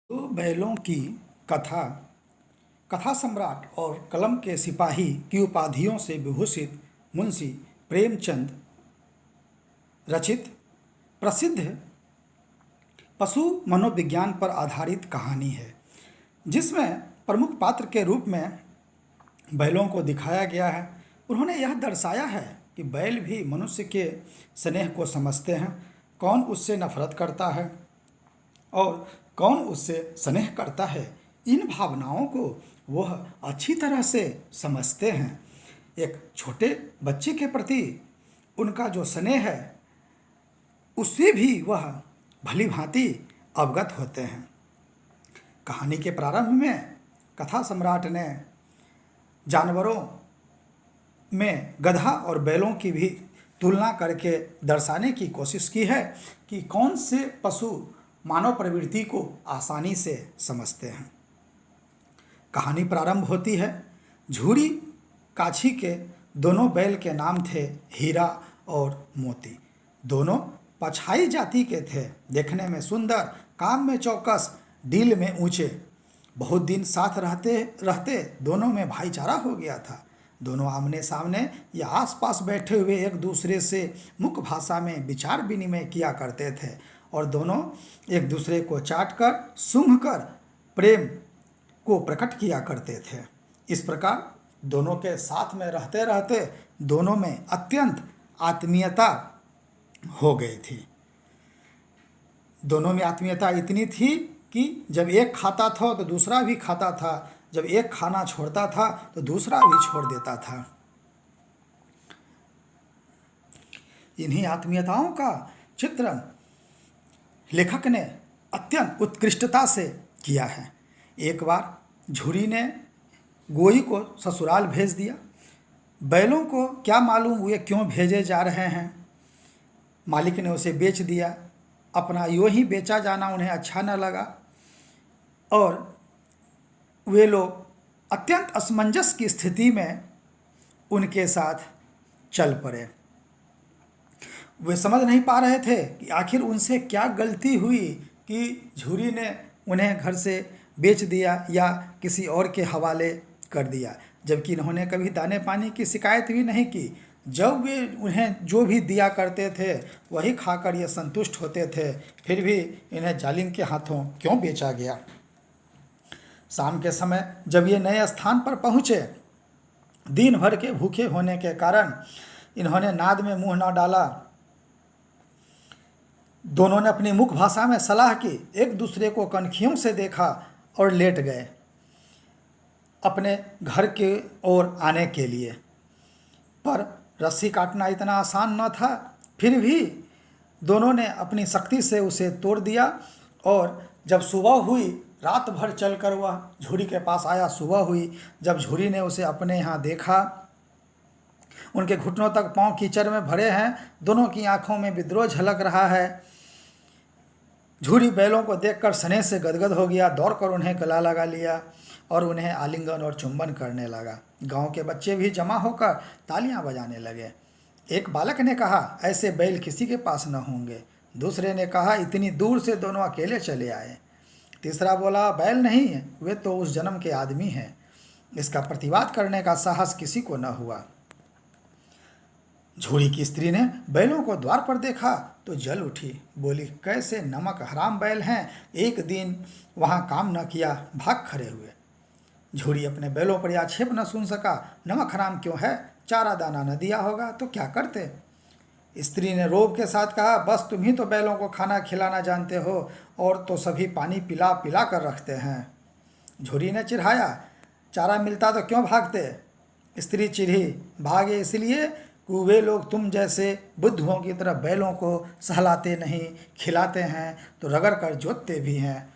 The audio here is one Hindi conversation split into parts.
दो बैलों की कथा कथा सम्राट और कलम के सिपाही की उपाधियों से विभूषित मुंशी प्रेमचंद रचित प्रसिद्ध पशु मनोविज्ञान पर आधारित कहानी है, जिसमें प्रमुख पात्र के रूप में बैलों को दिखाया गया है। उन्होंने यह दर्शाया है कि बैल भी मनुष्य के स्नेह को समझते हैं, कौन उससे नफरत करता है और कौन उससे स्नेह करता है। इन भावनाओं को वह अच्छी तरह से समझते हैं। एक छोटे बच्चे के प्रति उनका जो स्नेह है उससे भी वह भली भांति अवगत होते हैं। कहानी के प्रारंभ में कथा सम्राट ने जानवरों में गधा और बैलों की भी तुलना करके दर्शाने की कोशिश की है कि कौन से पशु मानव प्रवृत्ति को आसानी से समझते हैं। कहानी प्रारंभ होती है। झूरी काछी के दोनों बैल के नाम थे हीरा और मोती। दोनों पछाई जाति के थे, देखने में सुंदर, काम में चौकस, डील में ऊंचे। बहुत दिन साथ रहते रहते दोनों में भाईचारा हो गया था। दोनों आमने सामने या आसपास बैठे हुए एक दूसरे से मुख्य भाषा में विचार विनिमय किया करते थे और दोनों एक दूसरे को चाटकर सूंघकर प्रेम को प्रकट किया करते थे। इस प्रकार दोनों के साथ में रहते रहते दोनों में अत्यंत आत्मीयता हो गई थी। दोनों में आत्मीयता इतनी थी कि जब एक खाता था तो दूसरा भी खाता था, जब एक खाना छोड़ता था तो दूसरा भी छोड़ देता था। इन्हीं आत्मीयताओं का चित्रण लेखक ने अत्यंत उत्कृष्टता से किया है। एक बार झूरी ने गोई को ससुराल भेज दिया। बैलों को क्या मालूम वे क्यों भेजे जा रहे हैं। मालिक ने उसे बेच दिया। अपना यूँ ही बेचा जाना उन्हें अच्छा न लगा और वे लोग अत्यंत असमंजस की स्थिति में उनके साथ चल पड़े। वे समझ नहीं पा रहे थे कि आखिर उनसे क्या गलती हुई कि झूरी ने उन्हें घर से बेच दिया या किसी और के हवाले कर दिया, जबकि इन्होंने कभी दाने पानी की शिकायत भी नहीं की। जब वे उन्हें जो भी दिया करते थे वही खाकर ये संतुष्ट होते थे, फिर भी इन्हें जालिम के हाथों क्यों बेचा गया। शाम के समय जब ये नए स्थान पर पहुँचे, दिन भर के भूखे होने के कारण इन्होंने नाद में मुंह न डाला। दोनों ने अपनी मुख्य भाषा में सलाह की, एक दूसरे को कनखियों से देखा और लेट गए अपने घर के ओर आने के लिए। पर रस्सी काटना इतना आसान न था, फिर भी दोनों ने अपनी शक्ति से उसे तोड़ दिया और जब सुबह हुई, रात भर चलकर वह झूरी के पास आया। सुबह हुई, जब झूरी ने उसे अपने यहाँ देखा, उनके घुटनों तक पांव कीचड़ में भरे हैं, दोनों की आंखों में विद्रोह झलक रहा है। झूरी बैलों को देखकर स्नेह से गदगद हो गया, दौड़कर उन्हें गला लगा लिया और उन्हें आलिंगन और चुंबन करने लगा। गांव के बच्चे भी जमा होकर तालियां बजाने लगे। एक बालक ने कहा, ऐसे बैल किसी के पास न होंगे। दूसरे ने कहा, इतनी दूर से दोनों अकेले चले आए। तीसरा बोला, बैल नहीं है, वे तो उस जन्म के आदमी हैं। इसका प्रतिवाद करने का साहस किसी को न हुआ। झूरी की स्त्री ने बैलों को द्वार पर देखा तो जल उठी, बोली, कैसे नमक हराम बैल हैं, एक दिन वहाँ काम न किया, भाग खड़े हुए। झूरी अपने बैलों पर आक्षेप न सुन सका। नमक हराम क्यों है, चारा दाना न दिया होगा तो क्या करते। स्त्री ने रोब के साथ कहा, बस तुम ही तो बैलों को खाना खिलाना जानते हो और तो सभी पानी पिला पिला कर रखते हैं। झूरी ने चिढ़ाया, चारा मिलता तो क्यों भागते। स्त्री चिढ़ी, भागे इसलिए कि वे लोग तुम जैसे बुद्धुओं की तरह बैलों को सहलाते नहीं, खिलाते हैं तो रगड़ कर जोतते भी हैं।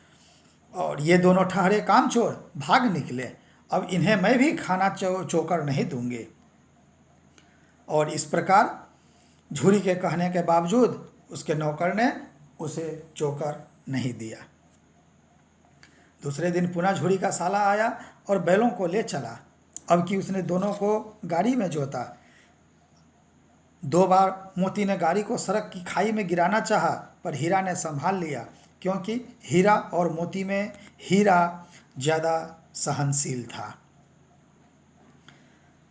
और ये दोनों ठहरे कामचोर भाग निकले। अब इन्हें मैं भी खाना चोकर नहीं दूंगी। और इस प्रकार झूरी के कहने के बावजूद उसके नौकर ने उसे चोकर नहीं दिया। दूसरे दिन पुनः झूरी का साला आया और बैलों को ले चला। अब कि उसने दोनों को गाड़ी में जोता। 2 बार मोती ने गाड़ी को सड़क की खाई में गिराना चाहा, पर हीरा ने संभाल लिया। क्योंकि हीरा और मोती में हीरा ज़्यादा सहनशील था।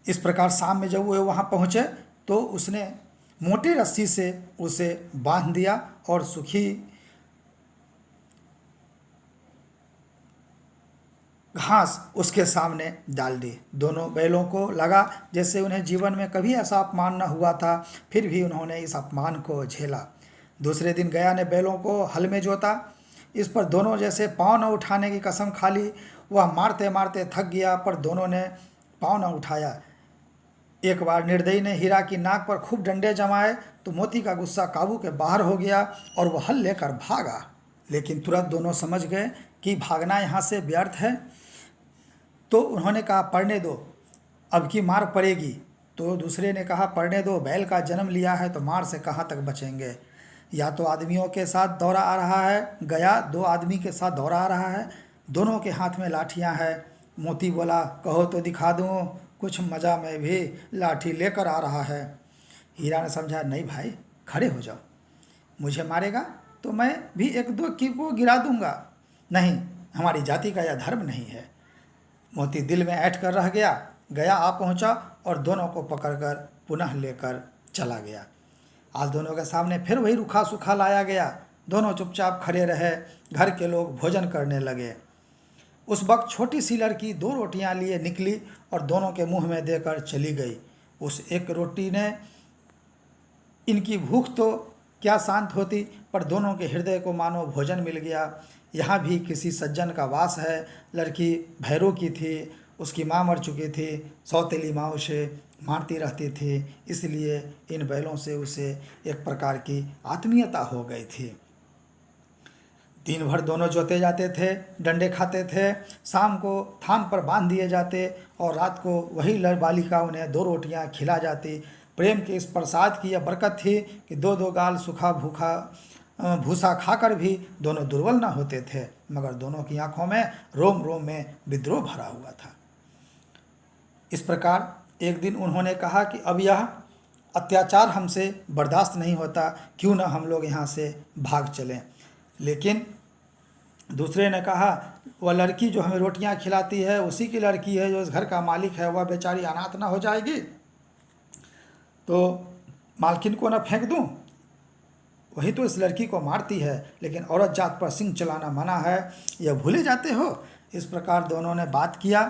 इस प्रकार शाम में जब वो वहाँ पहुँचे तो उसने मोटी रस्सी से उसे बांध दिया और सूखी घास उसके सामने डाल दी। दोनों बैलों को लगा जैसे उन्हें जीवन में कभी ऐसा अपमान न हुआ था, फिर भी उन्होंने इस अपमान को झेला। दूसरे दिन गया ने बैलों को हल में जोता। इस पर दोनों जैसे पाँव न उठाने की कसम खा ली। वह मारते मारते थक गया, पर दोनों ने पाँव न उठाया। एक बार निर्दयी ने हीरा की नाक पर खूब डंडे जमाए तो मोती का गुस्सा काबू के बाहर हो गया और वह हल लेकर भागा। लेकिन तुरंत दोनों समझ गए कि भागना यहाँ से व्यर्थ है, तो उन्होंने कहा पढ़ने दो, अब की मार पड़ेगी। तो दूसरे ने कहा पढ़ने दो, बैल का जन्म लिया है तो मार से कहाँ तक बचेंगे। या तो आदमियों के साथ दौड़ा आ रहा है, गया 2 आदमी के साथ दौड़ा आ रहा है, दोनों के हाथ में लाठियाँ हैं। मोती बोला कहो तो दिखा दूँ, कुछ मज़ा में भी लाठी लेकर आ रहा है। हीरा ने समझा नहीं भाई, खड़े हो जाओ, मुझे मारेगा तो मैं भी 1-2 की को गिरा दूंगा। नहीं, हमारी जाति का यह धर्म नहीं है। मोती दिल में ऐंठ कर रह गया। गया आ पहुंचा और दोनों को पकड़कर पुनः लेकर चला गया। आज दोनों के सामने फिर वही रूखा सूखा लाया गया। दोनों चुपचाप खड़े रहे। घर के लोग भोजन करने लगे। उस वक्त छोटी सी लड़की 2 रोटियां लिए निकली और दोनों के मुंह में देकर चली गई। उस एक रोटी ने इनकी भूख तो क्या शांत होती, पर दोनों के हृदय को मानो भोजन मिल गया। यहाँ भी किसी सज्जन का वास है। लड़की भैरों की थी, उसकी माँ मर चुकी थी, सौतेली माँ उसे मारती रहती थी, इसलिए इन बैलों से उसे एक प्रकार की आत्मीयता हो गई थी। दिन भर दोनों जोते जाते थे, डंडे खाते थे, शाम को थान पर बांध दिए जाते और रात को वही बालिका उन्हें 2 रोटियां खिला जाती। प्रेम के इस प्रसाद की यह बरकत थी कि 2-2 गाल सूखा भूसा खाकर भी दोनों दुर्बल न होते थे, मगर दोनों की आंखों में रोम रोम में विद्रोह भरा हुआ था। इस प्रकार एक दिन उन्होंने कहा कि अब यह अत्याचार हमसे बर्दाश्त नहीं होता, क्यों न हम लोग यहाँ से भाग चलें। लेकिन दूसरे ने कहा वह लड़की जो हमें रोटियां खिलाती है उसी की लड़की है, जो इस घर का मालिक है, वह बेचारी अनाथ ना हो जाएगी, तो मालकिन को न फेंक दूं? वही तो इस लड़की को मारती है, लेकिन औरत जात पर सिंह चलाना मना है, यह भूले जाते हो। इस प्रकार दोनों ने बात किया।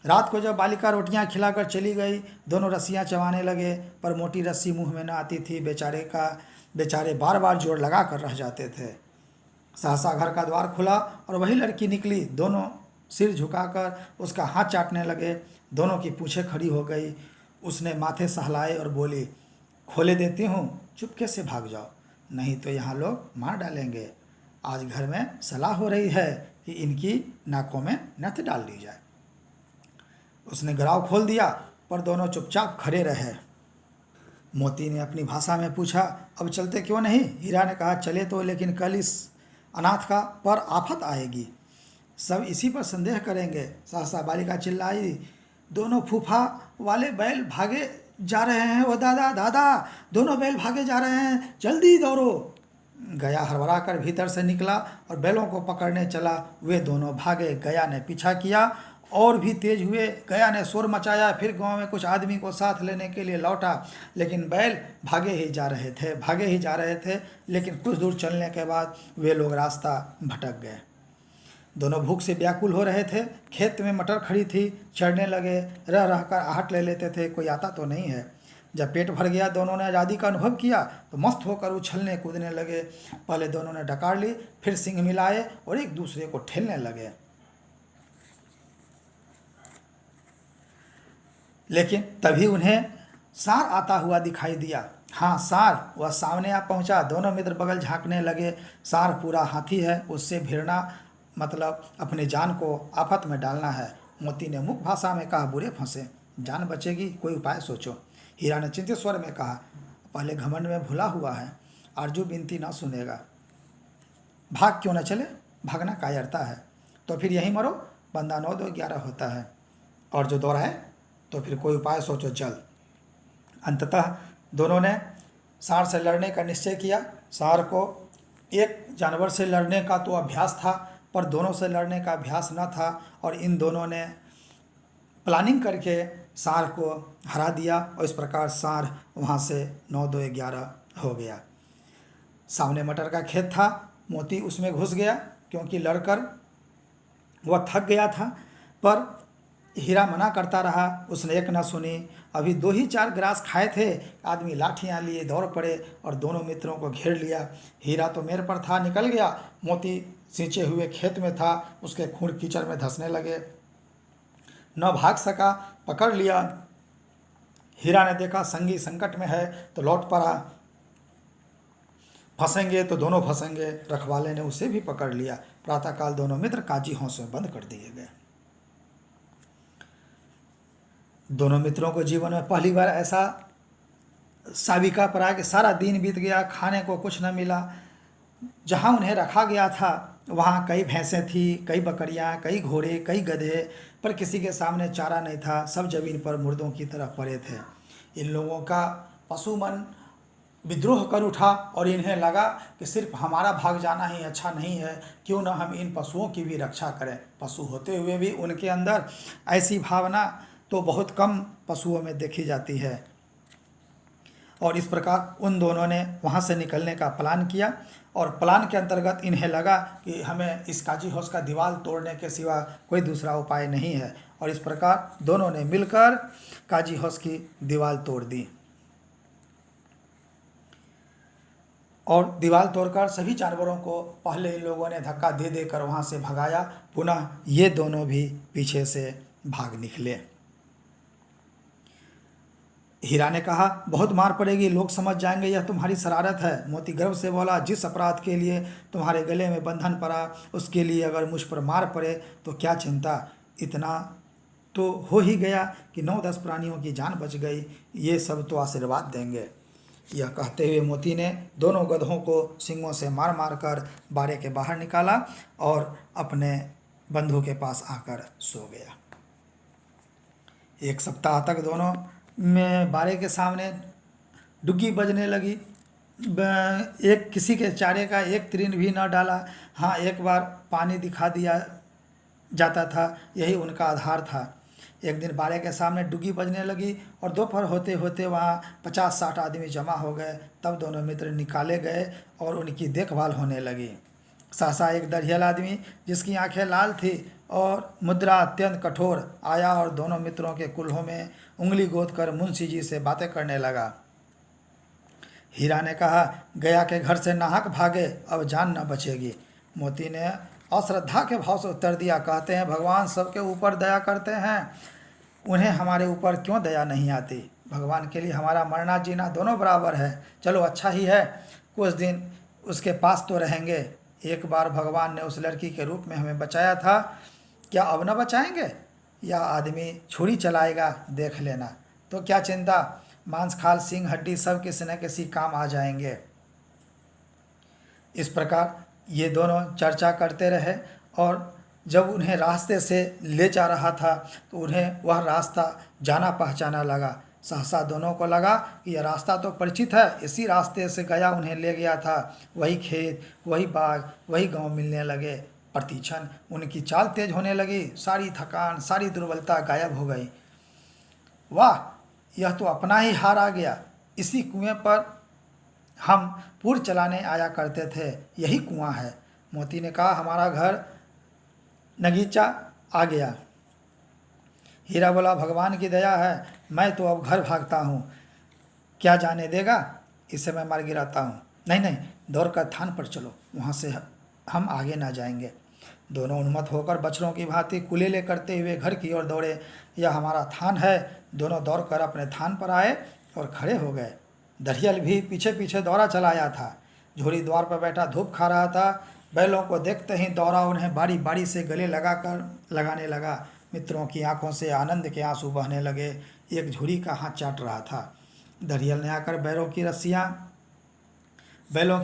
रात को जब बालिका रोटियां खिलाकर चली गई, दोनों रस्सियां चबाने लगे, पर मोटी रस्सी मुंह में न आती थी। बेचारे बार बार जोर लगा कर रह जाते थे। सहसा घर का द्वार खुला और वही लड़की निकली। दोनों सिर झुकाकर उसका हाथ चाटने लगे। दोनों की पूँछें खड़ी हो गई। उसने माथे सहलाए और बोली, खोले देती हूँ, चुपके से भाग जाओ, नहीं तो यहाँ लोग मार डालेंगे। आज घर में सलाह हो रही है कि इनकी नाकों में नथ डाल दी जाए। उसने गराव खोल दिया, पर दोनों चुपचाप खड़े रहे। मोती ने अपनी भाषा में पूछा, अब चलते क्यों नहीं? हीरा ने कहा, चले तो, लेकिन कल इस अनाथ का पर आफत आएगी, सब इसी पर संदेह करेंगे। सहसा बालिका चिल्लाई, दोनों फूफा वाले बैल भागे जा रहे हैं, वो दादा दादा, दोनों बैल भागे जा रहे हैं, जल्दी दौड़ो। गया हड़बड़ा कर भीतर से निकला और बैलों को पकड़ने चला। वे दोनों भागे। गया ने पीछा किया और भी तेज हुए। गया ने शोर मचाया, फिर गांव में कुछ आदमी को साथ लेने के लिए लौटा, लेकिन बैल भागे ही जा रहे थे। लेकिन कुछ दूर चलने के बाद वे लोग रास्ता भटक गए। दोनों भूख से व्याकुल हो रहे थे। खेत में मटर खड़ी थी, चढ़ने लगे। रह रहकर आहट ले लेते थे, कोई आता तो नहीं है। जब पेट भर गया, दोनों ने आज़ादी का अनुभव किया तो मस्त होकर उछलने कूदने लगे। पहले दोनों ने डकार ली, फिर सींग मिलाए और एक दूसरे को ठेलने लगे। लेकिन तभी उन्हें सार आता हुआ दिखाई दिया। हाँ, सार। वह सामने आ पहुंचा। दोनों मित्र बगल झांकने लगे। सार पूरा हाथी है, उससे भिड़ना मतलब अपने जान को आफत में डालना है। मोती ने मुख भाषा में कहा, बुरे फंसे, जान बचेगी, कोई उपाय सोचो। हीरा ने चिंतित स्वर में कहा, पहले घमंड में भुला हुआ है, आरजू विनती न सुनेगा। भाग क्यों न चले? भागना कायरता है, तो फिर यहीं मरो, बंदा 9-2-11 होता है, और जो दोहराए तो फिर कोई उपाय सोचो जल्द। अंततः दोनों ने सार से लड़ने का निश्चय किया। सार को एक जानवर से लड़ने का तो अभ्यास था, पर दोनों से लड़ने का अभ्यास न था, और इन दोनों ने प्लानिंग करके सांड को हरा दिया, और इस प्रकार सांड वहाँ से 9-2-11 हो गया। सामने मटर का खेत था, मोती उसमें घुस गया क्योंकि लड़कर वह थक गया था, पर हीरा मना करता रहा, उसने एक न सुनी। अभी 2 ही 4 ग्रास खाए थे, आदमी लाठियाँ लिए दौड़ पड़े और दोनों मित्रों को घेर लिया। हीरा तो मेरे पर था, निकल गया, मोती सींचे हुए खेत में था, उसके खून कीचड़ में धंसने लगे, न भाग सका, पकड़ लिया। हीरा ने देखा संगी संकट में है तो लौट पड़ा, फंसेंगे तो दोनों फंसेंगे, रखवाले ने उसे भी पकड़ लिया। प्रातःकाल दोनों मित्र काजी हौस में बंद कर दिए गए। दोनों मित्रों को जीवन में पहली बार ऐसा साबिका पड़ा कि सारा दिन बीत गया, खाने को कुछ न मिला। जहाँ उन्हें रखा गया था वहाँ कई भैंसें थी, कई बकरियाँ, कई घोड़े, कई गधे, पर किसी के सामने चारा नहीं था, सब जमीन पर मुर्दों की तरह पड़े थे। इन लोगों का पशु मन विद्रोह कर उठा और इन्हें लगा कि सिर्फ हमारा भाग जाना ही अच्छा नहीं है, क्यों न हम इन पशुओं की भी रक्षा करें। पशु होते हुए भी उनके अंदर ऐसी भावना तो बहुत कम पशुओं में देखी जाती है। और इस प्रकार उन दोनों ने वहाँ से निकलने का प्लान किया, और प्लान के अंतर्गत इन्हें लगा कि हमें इस काजी हाउस का दीवार तोड़ने के सिवा कोई दूसरा उपाय नहीं है, और इस प्रकार दोनों ने मिलकर काजी हाउस की दीवार तोड़ दी। और दीवार तोड़कर सभी जानवरों को पहले इन लोगों ने धक्का दे देकर वहाँ से भगाया, पुनः ये दोनों भी पीछे से भाग निकले। हीरा ने कहा, बहुत मार पड़ेगी, लोग समझ जाएंगे यह तुम्हारी शरारत है। मोती गर्व से बोला, जिस अपराध के लिए तुम्हारे गले में बंधन पड़ा, उसके लिए अगर मुझ पर मार पड़े तो क्या चिंता, इतना तो हो ही गया कि 9-10 प्राणियों की जान बच गई, ये सब तो आशीर्वाद देंगे। यह कहते हुए मोती ने दोनों गधों को सींगों से मार मार कर बाड़े के बाहर निकाला और अपने बंधु के पास आकर सो गया। 1 सप्ताह तक दोनों में बाड़े के सामने डुग्गी बजने लगी। एक किसी के चारे का एक तृण भी न डाला। हाँ, एक बार पानी दिखा दिया जाता था, यही उनका आधार था। एक दिन बाड़े के सामने डुग्गी बजने लगी और दोपहर होते होते वहाँ 50-60 आदमी जमा हो गए। तब दोनों मित्र निकाले गए और उनकी देखभाल होने लगी। सहसा एक दरियल आदमी, जिसकी आंखें लाल थी और मुद्रा अत्यंत कठोर, आया और दोनों मित्रों के कुल्हों में उंगली गोद कर मुंशी जी से बातें करने लगा। हीरा ने कहा, गया के घर से नाहक भागे, अब जान न बचेगी। मोती ने अश्रद्धा के भाव से उत्तर दिया, कहते हैं भगवान सबके ऊपर दया करते हैं, उन्हें हमारे ऊपर क्यों दया नहीं आती। भगवान के लिए हमारा मरना जीना दोनों बराबर है। चलो अच्छा ही है, कुछ दिन उसके पास तो रहेंगे। एक बार भगवान ने उस लड़की के रूप में हमें बचाया था, क्या अब न बचाएंगे। यह आदमी छुरी चलाएगा, देख लेना। तो क्या चिंता, मांस खाल सींग हड्डी सब किसी न किसी काम आ जाएंगे। इस प्रकार ये दोनों चर्चा करते रहे, और जब उन्हें रास्ते से ले जा रहा था तो उन्हें वह रास्ता जाना पहचाना लगा। सहसा दोनों को लगा कि यह रास्ता तो परिचित है, इसी रास्ते से गया उन्हें ले गया था। वही खेत, वही बाग, वही गांव मिलने लगे। प्रतिक्षण उनकी चाल तेज होने लगी, सारी थकान, सारी दुर्बलता गायब हो गई। वाह, यह तो अपना ही हार आ गया। इसी कुएं पर हम पूर चलाने आया करते थे, यही कुआं है। मोती ने कहा, हमारा घर नगीचा आ गया। हीरा बोला, भगवान की दया है, मैं तो अब घर भागता हूँ, क्या जाने देगा, इसे मैं मर गिराता हूँ। नहीं नहीं, दौड़ कर थान पर चलो, वहाँ से हम आगे ना जाएंगे। दोनों उन्मत्त होकर बछड़ों की भांति कुलेले करते हुए घर की ओर दौड़े। यह हमारा थान है। दोनों दौड़कर अपने थान पर आए और खड़े हो गए। दरियल भी पीछे पीछे दौड़ा चलाया था। झोरी द्वार पर बैठा धूप खा रहा था। बैलों को देखते ही दौड़ा उन्हें बारी बारी से गले लगाने लगा। मित्रों की आंखों से आनंद के आंसू बहने लगे। एक झोरी का हाथ चाट रहा था। दरियल ने आकर बैलों की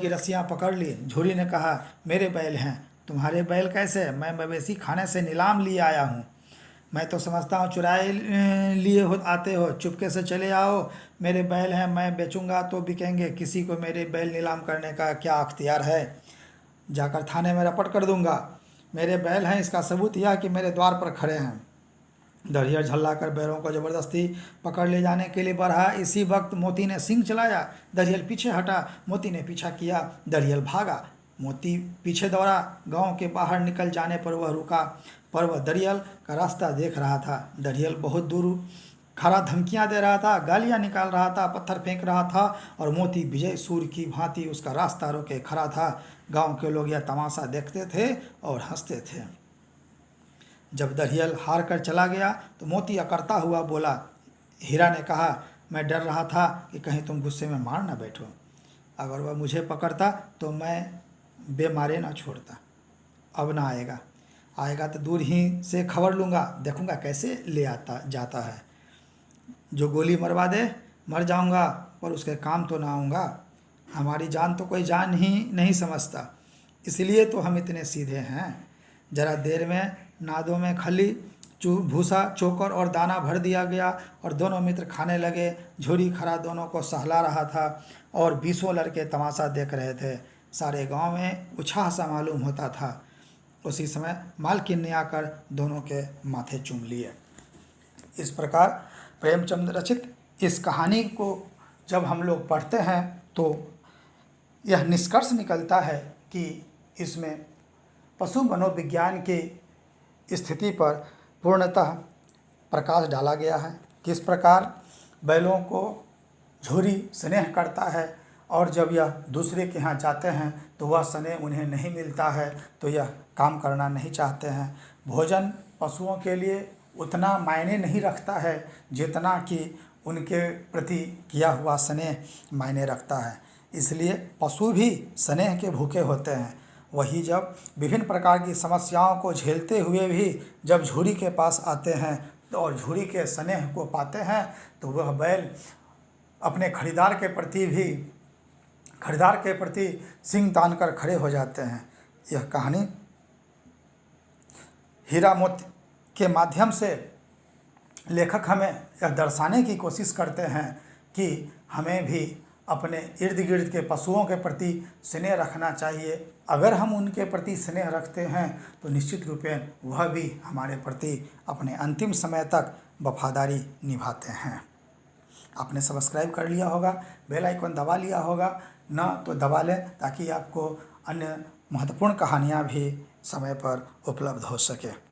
रस्सियाँ पकड़ ली। झोरी ने कहा, मेरे बैल हैं। तुम्हारे बैल कैसे? मैं मवेशी खाने से नीलाम लिए आया हूँ। मैं तो समझता हूँ चुराए लिए आते हो, चुपके से चले आओ। मेरे बैल हैं, मैं बेचूंगा तो बिकेंगे, किसी को मेरे बैल नीलाम करने का क्या अख्तियार है। जाकर थाने में रपट कर दूंगा। मेरे बैल हैं, इसका सबूत यह कि मेरे द्वार पर खड़े हैं। दरियल झल्लाकर बैलों को जबरदस्ती पकड़ ले जाने के लिए बढ़ा। इसी वक्त मोती ने सींग चलाया। दरियल पीछे हटा, मोती ने पीछा किया। दरियल भागा, मोती पीछे दौड़ा। गांव के बाहर निकल जाने पर वह रुका, पर वह दरियल का रास्ता देख रहा था। दरियल बहुत दूर खड़ा धमकियां दे रहा था, गालियां निकाल रहा था, पत्थर फेंक रहा था, और मोती विजय सूर्य की भांति उसका रास्ता रोके खड़ा था। गांव के लोग यह तमाशा देखते थे और हंसते थे। जब दरियल हार कर चला गया तो मोती अकड़ता हुआ बोला। हीरा ने कहा, मैं डर रहा था कि कहीं तुम गुस्से में मार न बैठो। अगर वह मुझे पकड़ता तो मैं बेमारे न छोड़ता। अब ना आएगा तो दूर ही से खबर लूँगा, देखूँगा कैसे ले आता जाता है। जो गोली मरवा दे मर जाऊँगा, पर उसके काम तो ना आऊँगा। हमारी जान तो कोई जान ही नहीं समझता, इसलिए तो हम इतने सीधे हैं। जरा देर में नादों में खली, भूसा, चोकर और दाना भर दिया गया और दोनों मित्र खाने लगे। झोरी खरा दोनों को सहला रहा था और 20 लड़के तमाशा देख रहे थे। सारे गांव में उत्साह सा मालूम होता था। उसी समय मालकिन ने आकर दोनों के माथे चूम लिए। इस प्रकार प्रेमचंद रचित इस कहानी को जब हम लोग पढ़ते हैं तो यह निष्कर्ष निकलता है कि इसमें पशु मनोविज्ञान की स्थिति पर पूर्णतः प्रकाश डाला गया है। किस प्रकार बैलों को झोरी स्नेह करता है और जब यह दूसरे के यहाँ जाते हैं तो वह स्नेह उन्हें नहीं मिलता है, तो यह काम करना नहीं चाहते हैं। भोजन पशुओं के लिए उतना मायने नहीं रखता है जितना कि उनके प्रति किया हुआ स्नेह मायने रखता है। इसलिए पशु भी स्नेह के भूखे होते हैं। वही जब विभिन्न प्रकार की समस्याओं को झेलते हुए भी जब झूरी के पास आते हैं और झूरी के स्नेह को पाते हैं तो वह बैल अपने खरीदार के प्रति सींग तान कर खड़े हो जाते हैं। यह कहानी हीरा मोती के माध्यम से लेखक हमें यह दर्शाने की कोशिश करते हैं कि हमें भी अपने इर्द गिर्द के पशुओं के प्रति स्नेह रखना चाहिए। अगर हम उनके प्रति स्नेह रखते हैं तो निश्चित रूपेण वह भी हमारे प्रति अपने अंतिम समय तक वफादारी निभाते हैं। आपने सब्सक्राइब कर लिया होगा, बेल आइकन दबा लिया होगा ना, तो दबा लें ताकि आपको अन्य महत्वपूर्ण कहानियाँ भी समय पर उपलब्ध हो सके।